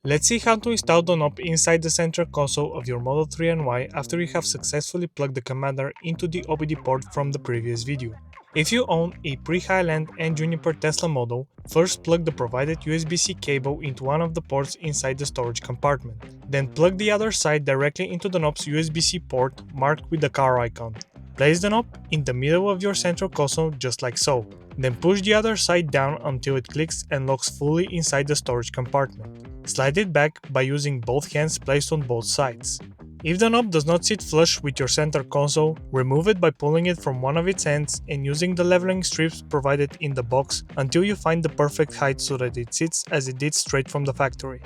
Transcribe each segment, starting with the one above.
Let's see how to install the knob inside the center console of your Model 3Y after you have successfully plugged the commander into the OBD port from the previous video. If you own a pre-Highland and Juniper Tesla model, first plug the provided USB-C cable into one of the ports inside the storage compartment. Then plug the other side directly into the knob's USB-C port marked with the car icon. Place the knob in the middle of your central console just like so. Then push the other side down until it clicks and locks fully inside the storage compartment. Slide it back by using both hands placed on both sides. If the knob does not sit flush with your center console, remove it by pulling it from one of its ends and using the leveling strips provided in the box until you find the perfect height so that it sits as it did straight from the factory.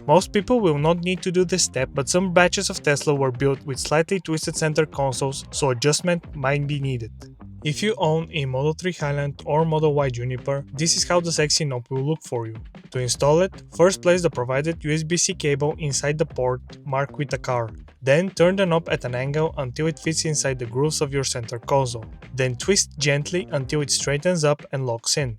Most people will not need to do this step, but some batches of Tesla were built with slightly twisted center consoles, so adjustment might be needed. If you own a Model 3 Highland or Model Y Juniper, this is how the sexy knob will look for you. To install it, first place the provided USB-C cable inside the port marked with a car. Then turn the knob at an angle until it fits inside the grooves of your center console. Then twist gently until it straightens up and locks in.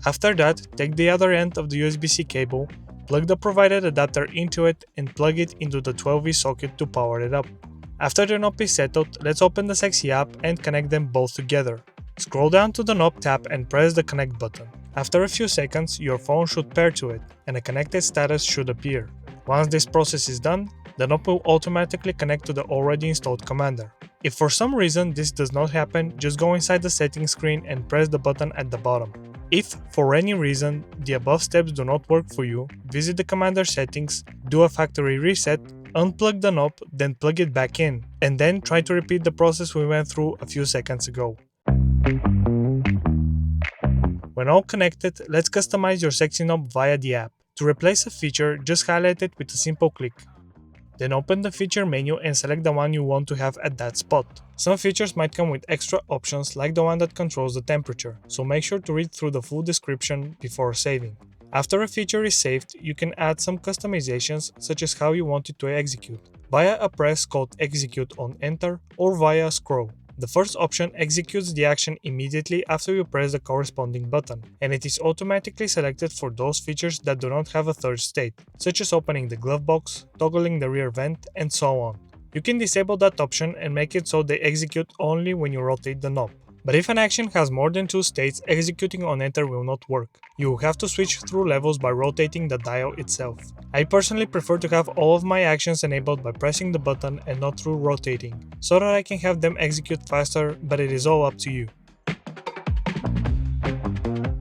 After that, take the other end of the USB-C cable, plug the provided adapter into it and plug it into the 12V socket to power it up. After the knob is settled, let's open the sexy app and connect them both together. Scroll down to the knob tab and press the connect button. After a few seconds, your phone should pair to it and a connected status should appear. Once this process is done, the knob will automatically connect to the already installed commander. If for some reason this does not happen, just go inside the settings screen and press the button at the bottom. If, for any reason, the above steps do not work for you, visit the commander settings, do a factory reset, unplug the knob, then plug it back in, and then try to repeat the process we went through a few seconds ago. When all connected, let's customize your sexy knob via the app. To replace a feature, just highlight it with a simple click. Then open the feature menu and select the one you want to have at that spot. Some features might come with extra options like the one that controls the temperature, so make sure to read through the full description before saving. After a feature is saved, you can add some customizations such as how you want it to execute, via a press called execute on enter or via a scroll. The first option executes the action immediately after you press the corresponding button, and it is automatically selected for those features that do not have a third state, such as opening the glove box, toggling the rear vent, and so on. You can disable that option and make it so they execute only when you rotate the knob. But if an action has more than two states, executing on enter will not work. You will have to switch through levels by rotating the dial itself. I personally prefer to have all of my actions enabled by pressing the button and not through rotating, so that I can have them execute faster, but it is all up to you.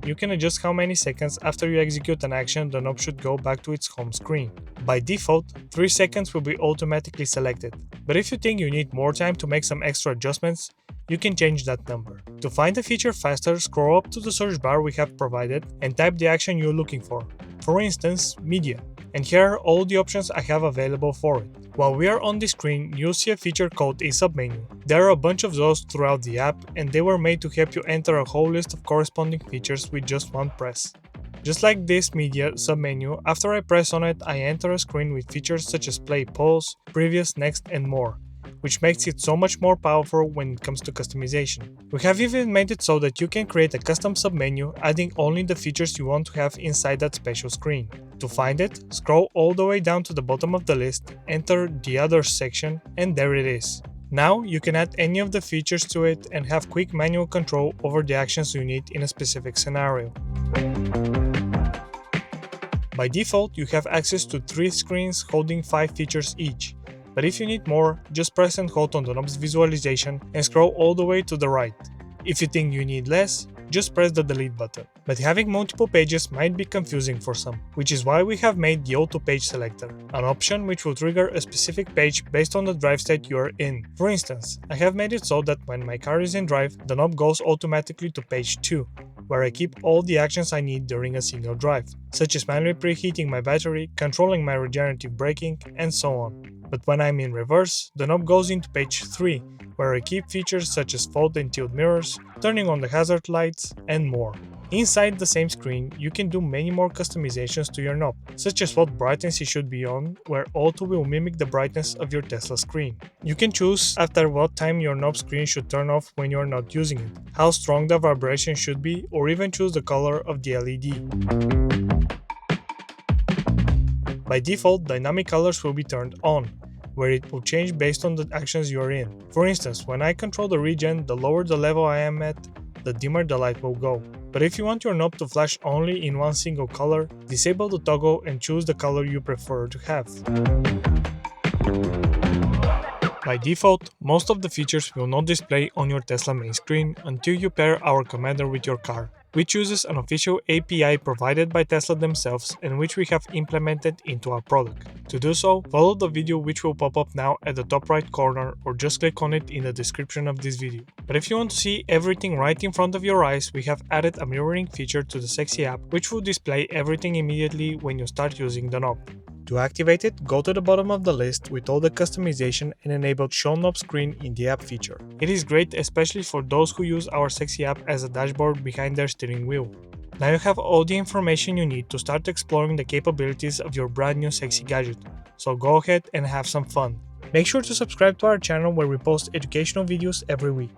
You can adjust how many seconds after you execute an action the knob should go back to its home screen. By default, 3 seconds will be automatically selected, but if you think you need more time to make some extra adjustments, you can change that number. To find the feature faster, scroll up to the search bar we have provided and type the action you're looking for. For instance, media. And here are all the options I have available for it. While we are on the screen, you'll see a feature called a submenu. There are a bunch of those throughout the app, and they were made to help you enter a whole list of corresponding features with just one press. Just like this media submenu, after I press on it, I enter a screen with features such as play, pause, previous, next, and more, which makes it so much more powerful when it comes to customization. We have even made it so that you can create a custom submenu, adding only the features you want to have inside that special screen. To find it, scroll all the way down to the bottom of the list, enter the Others section, and there it is. Now you can add any of the features to it and have quick manual control over the actions you need in a specific scenario. By default, you have access to 3 screens holding 5 features each. But if you need more, just press and hold on the knob's visualization and scroll all the way to the right. If you think you need less, just press the delete button. But having multiple pages might be confusing for some, which is why we have made the auto page selector, an option which will trigger a specific page based on the drive state you are in. For instance, I have made it so that when my car is in drive, the knob goes automatically to page 2, where I keep all the actions I need during a single drive, such as manually preheating my battery, controlling my regenerative braking, and so on. But when I'm in reverse, the knob goes into page 3, where I keep features such as fold and tilt mirrors, turning on the hazard lights, and more. Inside the same screen, you can do many more customizations to your knob, such as what brightness it should be on, where auto will mimic the brightness of your Tesla screen. You can choose after what time your knob screen should turn off when you're not using it, how strong the vibration should be, or even choose the color of the LED. By default, dynamic colors will be turned on, where it will change based on the actions you are in. For instance, when I control the regen, the lower the level I am at, the dimmer the light will go. But if you want your knob to flash only in one single color, disable the toggle and choose the color you prefer to have. By default, most of the features will not display on your Tesla main screen until you pair our commander with your car, which uses an official API provided by Tesla themselves and which we have implemented into our product. To do so, follow the video which will pop up now at the top right corner or just click on it in the description of this video. But if you want to see everything right in front of your eyes, we have added a mirroring feature to the Sexy app which will display everything immediately when you start using the knob. To activate it, go to the bottom of the list with all the customization and enable Show Knob Screen in the app feature. It is great especially for those who use our Sexy app as a dashboard behind their steering wheel. Now you have all the information you need to start exploring the capabilities of your brand new Sexy gadget, so go ahead and have some fun. Make sure to subscribe to our channel where we post educational videos every week.